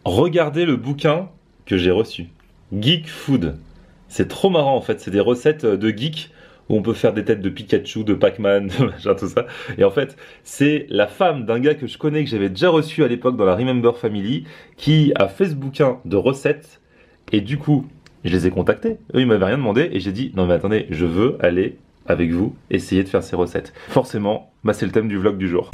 Regardez le bouquin que j'ai reçu. Geek Food. C'est trop marrant en fait, c'est des recettes de geeks où on peut faire des têtes de Pikachu, de Pac-Man, de machin, tout ça. Et en fait, c'est la femme d'un gars que je connais, que j'avais déjà reçu à l'époque dans la Remember Family, qui a fait ce bouquin de recettes. Et du coup, je les ai contactés. Eux, ils m'avaient rien demandé. Et j'ai dit, non mais attendez, je veux aller avec vous, essayer de faire ces recettes. Forcément, c'est le thème du vlog du jour.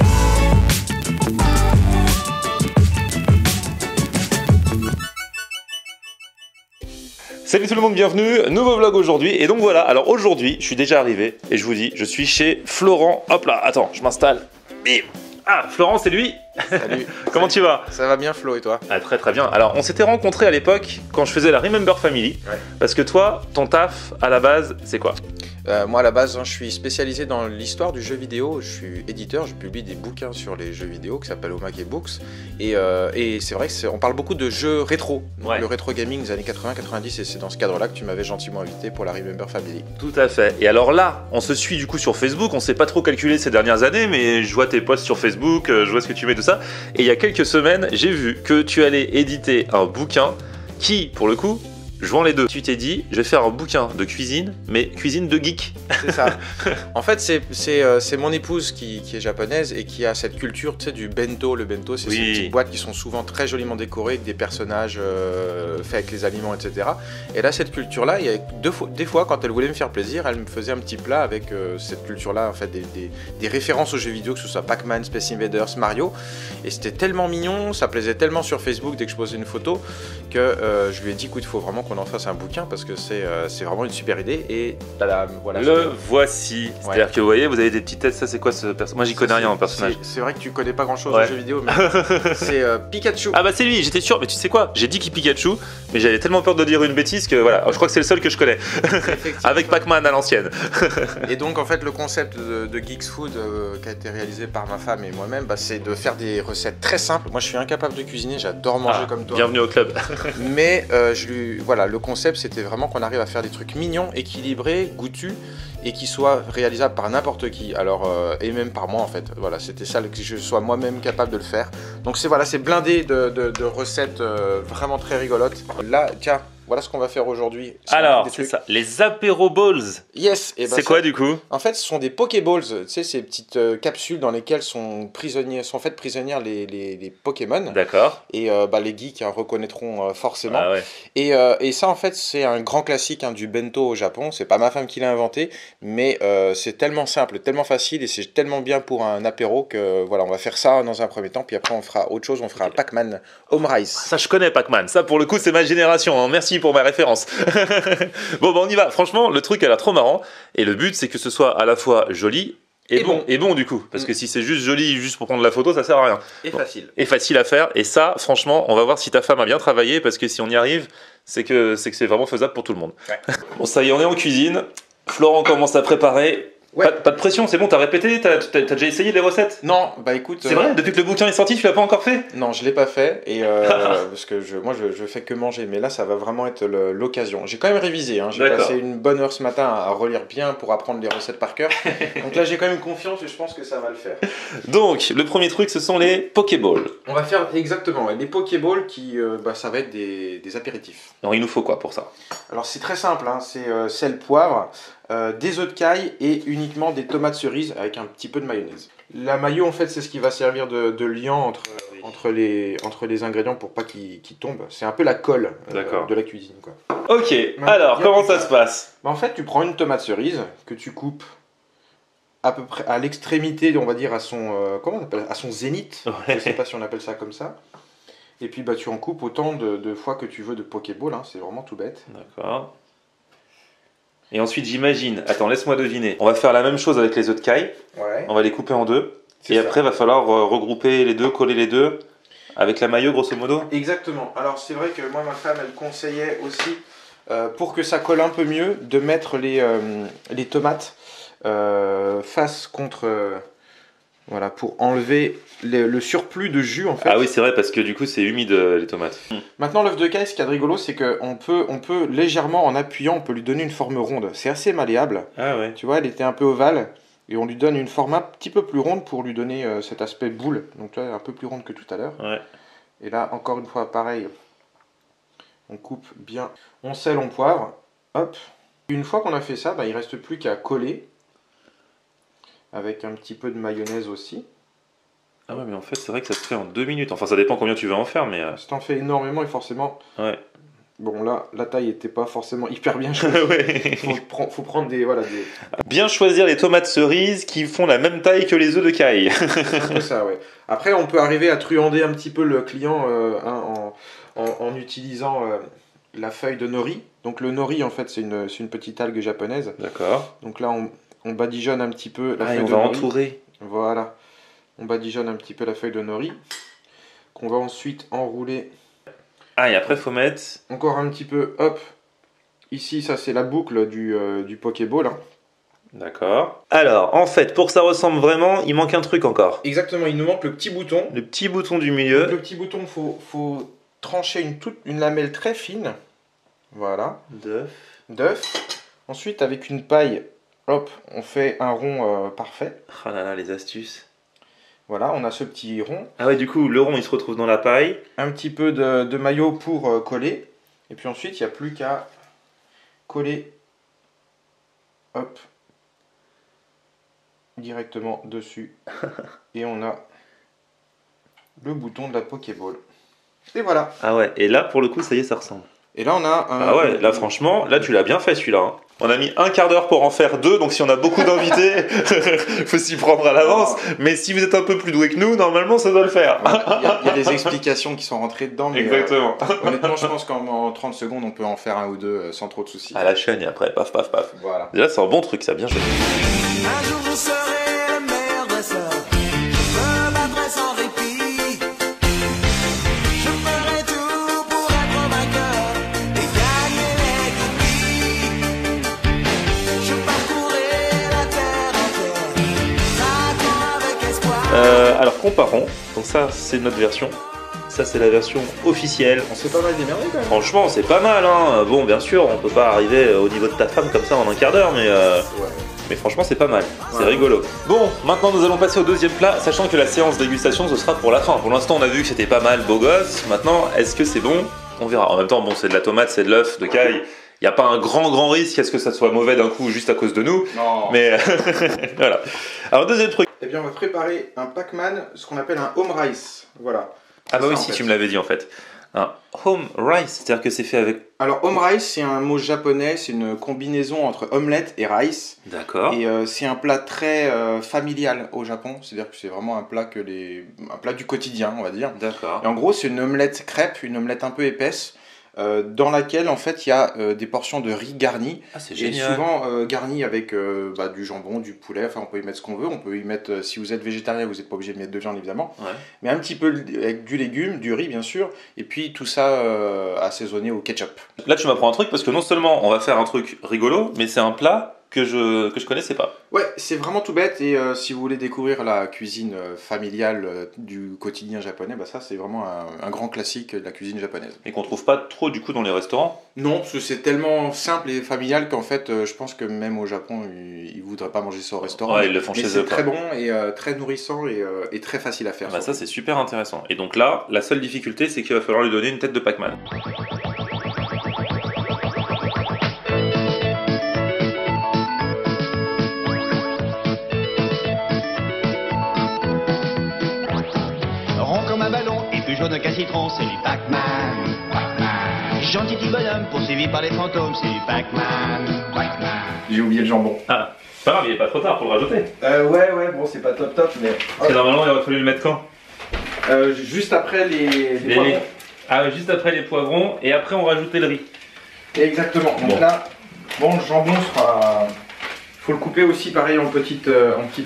Salut tout le monde, bienvenue, nouveau vlog aujourd'hui. Et donc voilà, alors aujourd'hui, je suis déjà arrivé et je vous dis, je suis chez Florent. Hop là, attends, je m'installe. Bim. Ah, Florent, c'est lui. Salut. Comment tu vas? Ça va bien Flo, et toi? Ah, très très bien. Alors, on s'était rencontrés à l'époque quand je faisais la Remember Family. Ouais. Parce que toi, ton taf à la base, c'est quoi? Moi à la base, je suis spécialisé dans l'histoire du jeu vidéo. Je suis éditeur, je publie des bouquins sur les jeux vidéo qui s'appellent Omake Books. Et c'est vrai qu'on parle beaucoup de jeux rétro. Donc, le rétro gaming des années 80-90, et c'est dans ce cadre-là que tu m'avais gentiment invité pour la Remember Family. Tout à fait. Et alors là, on se suit du coup sur Facebook. On s'est pas trop calculé ces dernières années, mais je vois tes posts sur Facebook, je vois ce que tu mets, tout ça. Et il y a quelques semaines, j'ai vu que tu allais éditer un bouquin qui, pour le coup, jouant les deux. Tu t'es dit, je vais faire un bouquin de cuisine, mais cuisine de geek. C'est ça. En fait, c'est mon épouse qui est japonaise et qui a cette culture, tu sais, du bento. Le bento, c'est ces petites boîtes qui sont souvent très joliment décorées avec des personnages faits avec les aliments, etc. Et là, cette culture-là, il y a des fois, quand elle voulait me faire plaisir, elle me faisait un petit plat avec cette culture-là, en fait, des références aux jeux vidéo, que ce soit Pac-Man, Space Invaders, Mario. Et c'était tellement mignon, ça plaisait tellement sur Facebook dès que je posais une photo que je lui ai dit, écoute, il faut vraiment qu'on en fasse un bouquin parce que c'est vraiment une super idée. Et voilà. Le voici. C'est-à-dire que vous voyez, vous avez des petites têtes. Ça, c'est quoi ce personnage? Moi, j'y connais rien en personnage. C'est vrai que tu connais pas grand-chose aux jeux vidéo, mais c'est Pikachu. Ah bah c'est lui, j'étais sûr. Mais tu sais quoi? J'ai dit qu'il Pikachu, mais j'avais tellement peur de dire une bêtise que voilà. Je crois que c'est le seul que je connais. Avec Pac-Man à l'ancienne. Et donc en fait, le concept de Geeks Food qui a été réalisé par ma femme et moi-même, c'est de faire des recettes très simples. Moi, je suis incapable de cuisiner, j'adore manger comme toi. Bienvenue au club. Mais voilà, le concept, c'était vraiment qu'on arrive à faire des trucs mignons, équilibrés, goûtus, et qui soient réalisables par n'importe qui. Alors, et même par moi en fait. Voilà, c'était ça, que je sois moi-même capable de le faire. Donc c'est blindé de recettes vraiment très rigolotes. Là, tiens. Voilà ce qu'on va faire aujourd'hui. Alors, c'est ça, les apéro balls. Yes. C'est quoi du coup? En fait, ce sont des Pokéballs, tu sais, ces petites capsules dans lesquelles sont faites prisonnières les Pokémon. D'accord. Et les geeks reconnaîtront forcément. Ah ouais. Et ça, en fait, c'est un grand classique du bento au Japon. C'est pas ma femme qui l'a inventé, mais c'est tellement simple, tellement facile, et c'est tellement bien pour un apéro que voilà, on va faire ça dans un premier temps, puis après on fera autre chose, on fera un Pac-Man Home Rice. Ça, je connais Pac-Man. Ça, pour le coup, c'est ma génération. Hein. Merci pour ma référence. Bon, on y va. Franchement, le truc a l'air trop marrant. Et le but, c'est que ce soit à la fois joli et bon du coup. Parce que si c'est juste joli, juste pour prendre la photo, ça sert à rien. Facile. Et facile à faire. Et ça, franchement, on va voir si ta femme a bien travaillé. Parce que si on y arrive, c'est que c'est vraiment faisable pour tout le monde. Ouais. Bon, ça y est, on est en cuisine. Florent commence à préparer. Ouais. Pas de pression, c'est bon, t'as répété, t'as déjà essayé les recettes? Non, bah écoute... C'est vrai? Depuis que le bouquin est sorti, tu l'as pas encore fait? Non, je l'ai pas fait, et parce que moi je fais que manger, mais là ça va vraiment être l'occasion. J'ai quand même révisé, hein. J'ai passé une bonne heure ce matin à relire bien pour apprendre les recettes par cœur. Donc là j'ai quand même confiance et je pense que ça va le faire. Donc, le premier truc, ce sont les Pokéballs. On va faire exactement, des Pokéballs qui, ça va être des apéritifs. Alors il nous faut quoi pour ça? Alors c'est très simple, hein. C'est sel, poivre, des œufs de caille et uniquement des tomates cerises avec un petit peu de mayonnaise. La mayo, en fait, c'est ce qui va servir de liant entre les ingrédients pour pas qu'ils tombent. C'est un peu la colle de la cuisine, quoi. Ok, alors comment ça se passe? En fait, tu prends une tomate cerise que tu coupes à peu près à l'extrémité, on va dire à son comment on appelle, à son zénith. Ouais. Je sais pas si on appelle ça comme ça. Et puis tu en coupes autant de fois que tu veux de Pokéball, hein. C'est vraiment tout bête. D'accord. Et ensuite, j'imagine, attends, laisse-moi deviner. On va faire la même chose avec les œufs de caille. Ouais. On va les couper en deux. Et après, il va falloir regrouper les deux, coller les deux avec la mayo, grosso modo. Exactement. Alors, c'est vrai que moi, ma femme, elle conseillait aussi, pour que ça colle un peu mieux, de mettre les tomates face contre... Voilà, pour enlever le surplus de jus en fait. Ah oui, c'est vrai, parce que du coup c'est humide les tomates. Maintenant, l'œuf de caille, ce qu'il y a de rigolo, c'est qu'on peut légèrement, en appuyant, on peut lui donner une forme ronde. C'est assez malléable. Ah ouais. Tu vois, elle était un peu ovale. Et on lui donne une forme un petit peu plus ronde pour lui donner cet aspect boule. Donc tu vois, un peu plus ronde que tout à l'heure. Ouais. Et là, encore une fois, pareil, on coupe bien, on sèle, on poivre, hop. Une fois qu'on a fait ça, bah, il ne reste plus qu'à coller, avec un petit peu de mayonnaise aussi. Ah ouais, mais en fait, c'est vrai que ça se fait en 2 minutes. Enfin, ça dépend combien tu veux en faire, mais... Si t'en fais énormément, et forcément... Ouais. Bon, là, la taille n'était pas forcément hyper bien choisie. Ouais. Faut prendre des, voilà, des... Bien choisir les tomates cerises qui font la même taille que les œufs de caille. C'est un peu ça, ouais. Après, on peut arriver à truander un petit peu le client en utilisant la feuille de nori. Donc le nori, en fait, c'est une petite algue japonaise. D'accord. Donc là, on badigeonne un petit peu la feuille on de va nori. entourer. Voilà. On badigeonne un petit peu la feuille de nori, qu'on va ensuite enrouler. Ah, et après, faut mettre... Encore un petit peu, hop. Ici, ça, c'est la boucle du Pokéball. Hein. D'accord. Alors, en fait, pour que ça ressemble vraiment, il manque un truc encore. Exactement, il nous manque le petit bouton. Le petit bouton du milieu. Donc, le petit bouton, faut trancher une lamelle très fine. Voilà. D'œuf. Ensuite, avec une paille, hop, on fait un rond parfait. Oh là là, les astuces. Voilà, on a ce petit rond. Ah ouais, du coup, le rond, il se retrouve dans la paille. Un petit peu de maillot pour coller. Et puis ensuite, il n'y a plus qu'à coller, hop, directement dessus. Et on a le bouton de la Pokéball. Et voilà. Ah ouais, et là, pour le coup, ça y est, ça ressemble. Et là, on a un... Ah ouais, là, franchement, là, tu l'as bien fait, celui-là. Hein. On a mis un quart d'heure pour en faire 2, donc si on a beaucoup d'invités, faut s'y prendre à l'avance. Mais si vous êtes un peu plus doué que nous, normalement, ça doit le faire. Il y a des explications qui sont rentrées dedans. Mais, exactement. Honnêtement, je pense qu'en 30 secondes, on peut en faire un ou deux sans trop de soucis. À la chaîne, et après, paf, paf, paf. Voilà. Déjà, c'est un bon truc, ça, bien joué. Un jour vous serez le meilleur dresseur. Je me battrai sans répit. Je ferai tout pour être vainqueur et gagner les goupilles. Je parcourrai la terre entière, j'attends avec espoir. Alors, comparons. Donc ça, c'est notre version. Ça, c'est la version officielle. On s'est pas mal démerdé quand même. Franchement, c'est pas mal, hein. Bon, bien sûr, on peut pas arriver au niveau de ta femme comme ça en un quart d'heure, mais... Mais franchement, c'est pas mal, c'est rigolo. Bon, maintenant nous allons passer au deuxième plat, sachant que la séance dégustation, ce sera pour la fin. Pour l'instant, on a vu que c'était pas mal, beau gosse. Maintenant, est-ce que c'est bon? On verra. En même temps, bon, c'est de la tomate, c'est de l'œuf, de caille. Il n'y a pas un grand risque à ce que ça soit mauvais d'un coup juste à cause de nous. Non. Mais voilà. Alors, deuxième truc. Eh bien, on va préparer un Pac-Man, ce qu'on appelle un home rice. Voilà. Ah bah oui, Ça, si en fait. tu me l'avais dit en fait. Un home rice, c'est-à-dire que c'est fait avec... Alors, home rice, c'est un mot japonais, c'est une combinaison entre omelette et rice. D'accord. Et c'est un plat très familial au Japon, c'est-à-dire que c'est vraiment un plat un plat du quotidien, on va dire. D'accord. Et en gros, c'est une omelette crêpe, une omelette un peu épaisse, dans laquelle en fait il y a des portions de riz garnies. Ah, c'est Et génial. souvent garnies avec du jambon, du poulet, enfin on peut y mettre ce qu'on veut, on peut y mettre, si vous êtes végétarien, vous n'êtes pas obligé de mettre de viande évidemment, Ouais. mais un petit peu avec du légume, du riz bien sûr, et puis tout ça assaisonné au ketchup. Là, tu m'apprends un truc parce que non seulement on va faire un truc rigolo, mais c'est un plat que je connaissais pas. Ouais, c'est vraiment tout bête, et si vous voulez découvrir la cuisine familiale du quotidien japonais, bah ça c'est vraiment un grand classique de la cuisine japonaise. Et qu'on trouve pas trop du coup dans les restaurants. Non, parce que c'est tellement simple et familial qu'en fait, je pense que même au Japon, ils voudraient pas manger ça au restaurant. Ouais, ils le font mais chez c'est eux. très bon et très nourrissant et très facile à faire. Bah ça c'est super intéressant. Et donc là, la seule difficulté c'est qu'il va falloir lui donner une tête de Pac-Man. Rond comme un ballon et plus jaune qu'un citron, c'est du Pac-Man. Pac-Man. Gentil petit bonhomme poursuivi par les fantômes, c'est du Pac-Man. Pac-Man. J'ai oublié le jambon. Ah, pas grave, il est pas trop tard pour le rajouter. Ouais, bon, c'est pas top, mais. Parce que normalement il aurait fallu le mettre quand? Juste après les poivrons. Ah, juste après les poivrons et après on rajoutait le riz. Exactement. Donc Bon. là, le jambon sera. Faut le couper aussi pareil en petites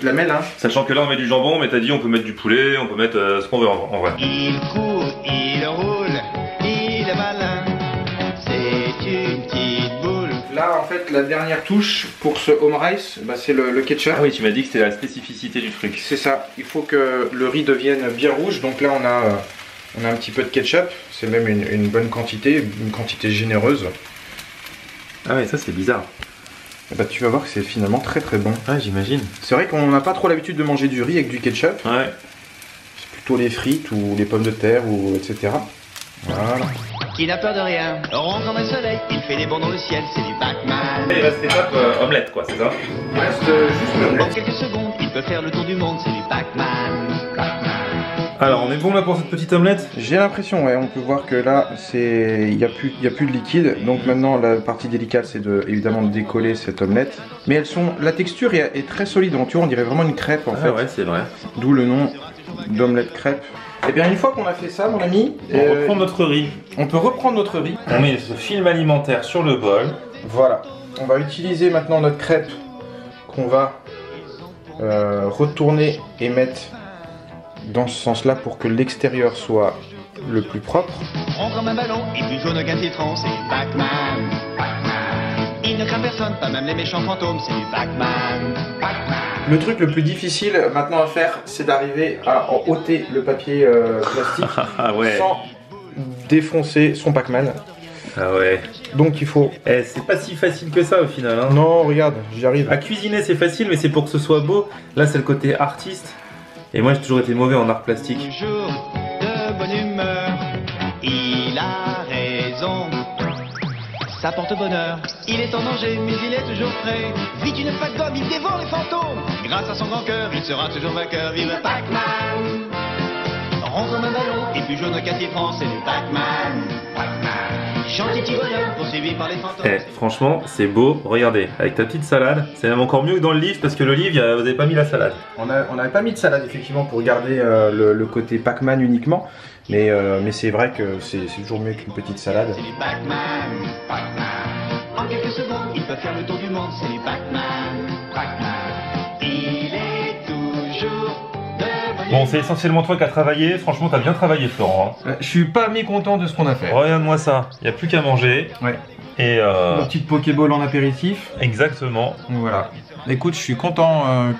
lamelles. Hein. Sachant que là on met du jambon, mais t'as dit on peut mettre du poulet, on peut mettre ce qu'on veut en vrai. Il court, il roule, il est malin. C'est une petite boule. Là, en fait, la dernière touche pour ce home rice, bah, c'est le ketchup. Ah oui, tu m'as dit que c'était la spécificité du truc. C'est ça, il faut que le riz devienne bien rouge, donc là on a un petit peu de ketchup, c'est même une bonne quantité, une quantité généreuse. Ah ouais, ça c'est bizarre. Et bah, tu vas voir que c'est finalement très très bon. Ouais, j'imagine. C'est vrai qu'on n'a pas trop l'habitude de manger du riz avec du ketchup, Ouais. c'est plutôt les frites ou les pommes de terre ou etc. Voilà. Qui n'a peur de rien, rond comme un soleil, il fait des bonds dans le ciel, c'est du Pac-Man. Il reste étape omelette quoi, c'est ça? Il reste juste le En quelques secondes, il peut faire le tour du monde, c'est du Pac-Man. Alors on est bon là pour cette petite omelette? J'ai l'impression, ouais, on peut voir que là, il n'y a plus de liquide. Donc maintenant, la partie délicate, c'est évidemment de décoller cette omelette. Mais la texture est très solide. Donc tu vois, on dirait vraiment une crêpe en fait. Ouais, c'est vrai. D'où le nom d'omelette crêpe. Et bien une fois qu'on a fait ça, mon ami, On reprend notre riz. on peut reprendre notre riz. On met ce film alimentaire sur le bol. Voilà. On va utiliser maintenant notre crêpe qu'on va retourner et mettre dans ce sens-là pour que l'extérieur soit le plus propre. Rond comme un ballon, et plus jaune qu'un citron, c'est du Pac-Man. Il ne craint personne, pas même les méchants fantômes, c'est du Pac-Man. Le truc le plus difficile maintenant à faire, c'est d'arriver à ôter le papier plastique Ah ouais. sans défoncer son Pac-Man. Ah ouais. Donc il faut... C'est pas si facile que ça au final. Hein. Non, regarde, j'y arrive. À cuisiner c'est facile, mais c'est pour que ce soit beau. Là c'est le côté artiste. Et moi j'ai toujours été mauvais en art plastique. Toujours de bonne humeur, il a raison. Ça porte bonheur, il est en danger, mais il est toujours prêt. Vite une fac d'homme, il dévore les fantômes. Grâce à son grand cœur, il sera toujours vainqueur. Vive Pac-Man! Rond comme un ballon, et plus jaune qu'un citron, c'est du Pac-Man. Gentil petit bonhomme, poursuivi par les fantômes. Franchement c'est beau, regardez, avec ta petite salade, c'est même encore mieux que dans le livre parce que le livre, vous avez pas mis la salade. On n'avait pas mis de salade effectivement pour garder le côté Pac-Man uniquement. Mais c'est vrai que c'est toujours mieux qu'une petite salade. C'est du Pac-Man. En quelques secondes, il peut faire le tour du monde, c'est du Pac-Man. Il est toujours de bonne Bon c'est essentiellement toi qui as travaillé, franchement t'as bien travaillé Florent. Hein. Je suis pas mécontent de ce qu'on a fait. Regarde-moi ça, il n'y a plus qu'à manger. Ouais. Et Une petite Pokéball en apéritif. exactement. Voilà. Écoute, je suis content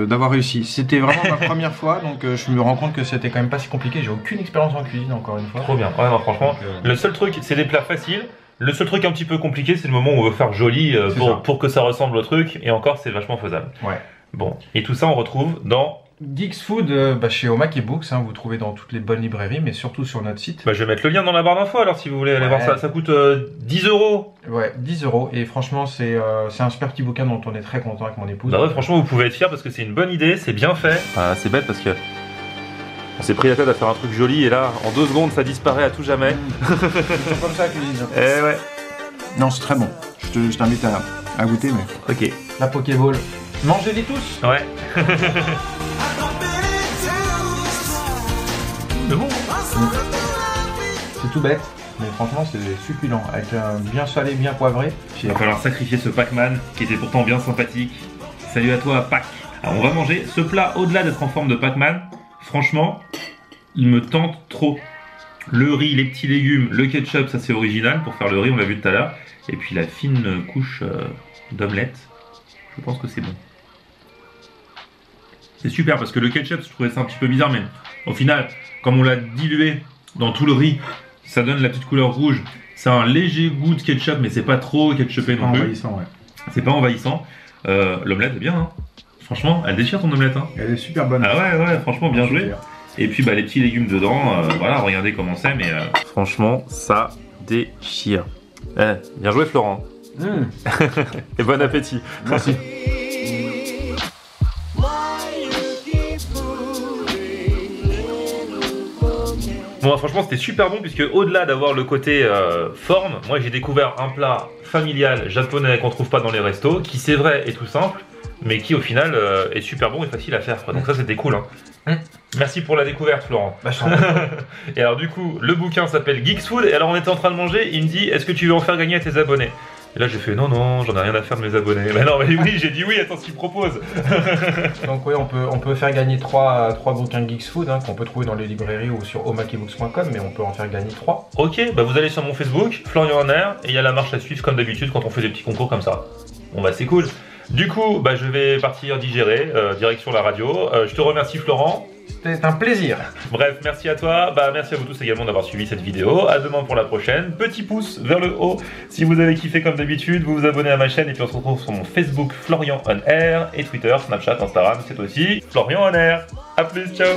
d'avoir réussi. C'était vraiment ma première fois, donc je me rends compte que c'était quand même pas si compliqué. J'ai aucune expérience en cuisine encore une fois. Trop bien, ouais non franchement, le seul truc c'est des plats faciles. Le seul truc un petit peu compliqué c'est le moment où on veut faire joli pour que ça ressemble au truc. Et encore c'est vachement faisable. Ouais. Bon, et tout ça on retrouve dans... Geeks Food, chez Omak et Books, vous trouvez dans toutes les bonnes librairies, mais surtout sur notre site. Bah, je vais mettre le lien dans la barre d'infos alors si vous voulez aller voir ça. Ça coûte 10 €. Ouais, 10 €. Et franchement, c'est un super petit bouquin dont on est très content avec mon épouse. Bah ouais, franchement, vous pouvez être fiers parce que c'est une bonne idée, c'est bien fait. Ah, c'est bête parce que on s'est pris la tête à faire un truc joli et là, en 2 secondes, ça disparaît à tout jamais. C'est comme ça la cuisine. Eh ouais. Non, c'est très bon. Je t'invite à goûter, mais... Ok. La Pokéball. Mangez-les tous. Ouais. C'est bon. C'est tout bête, mais franchement, c'est succulent. Avec un bien salé, bien poivré. Il va falloir sacrifier ce Pac-Man qui était pourtant bien sympathique. Salut à toi, Pac. Alors, on va manger ce plat au-delà d'être en forme de Pac-Man. Franchement, il me tente trop. Le riz, les petits légumes, le ketchup, ça c'est original pour faire le riz, on l'a vu tout à l'heure. Et puis la fine couche d'omelette, je pense que c'est bon. C'est super parce que le ketchup, je trouvais ça un petit peu bizarre, mais au final, comme on l'a dilué dans tout le riz, ça donne la petite couleur rouge. C'est un léger goût de ketchup, mais c'est pas trop ketchupé non plus. Envahissant, ouais. C'est pas envahissant. L'omelette est bien, hein. Franchement, elle déchire ton omelette. Hein. Elle est super bonne. Ah ouais, franchement, bien joué. Super. Et puis bah, les petits légumes dedans, voilà, regardez comment c'est, mais franchement, ça déchire. Bien joué Florent. Et bon appétit. Merci. Bon, franchement, c'était super bon puisque au-delà d'avoir le côté forme, moi j'ai découvert un plat familial japonais qu'on trouve pas dans les restos, qui c'est vrai est tout simple, mais qui au final est super bon et facile à faire. Quoi. Donc ça c'était cool. Hein. Merci pour la découverte Florent. Bah, et alors du coup, le bouquin s'appelle Geeks Food et alors on était en train de manger, il me dit est-ce que tu veux en faire gagner à tes abonnés? Et là j'ai fait non, j'en ai rien à faire de mes abonnés. Mais non, mais oui, j'ai dit oui, attends ce qu'il propose. Donc oui, on peut faire gagner 3 bouquins Geeks Food qu'on peut trouver dans les librairies ou sur omakibooks.com, mais on peut en faire gagner 3. Ok, bah vous allez sur mon Facebook, Florian Honner, et il y a la marche à suivre comme d'habitude quand on fait des petits concours comme ça. Bon bah c'est cool. Du coup, bah je vais partir digérer, direction la radio. Je te remercie Florent. C'était un plaisir. Bref, merci à toi. Bah merci à vous tous également d'avoir suivi cette vidéo. À demain pour la prochaine. Petit pouce vers le haut si vous avez kiffé comme d'habitude. Vous vous abonnez à ma chaîne et puis on se retrouve sur mon Facebook Florian On Air et Twitter, Snapchat, Instagram, c'est aussi Florian On Air. A plus, ciao.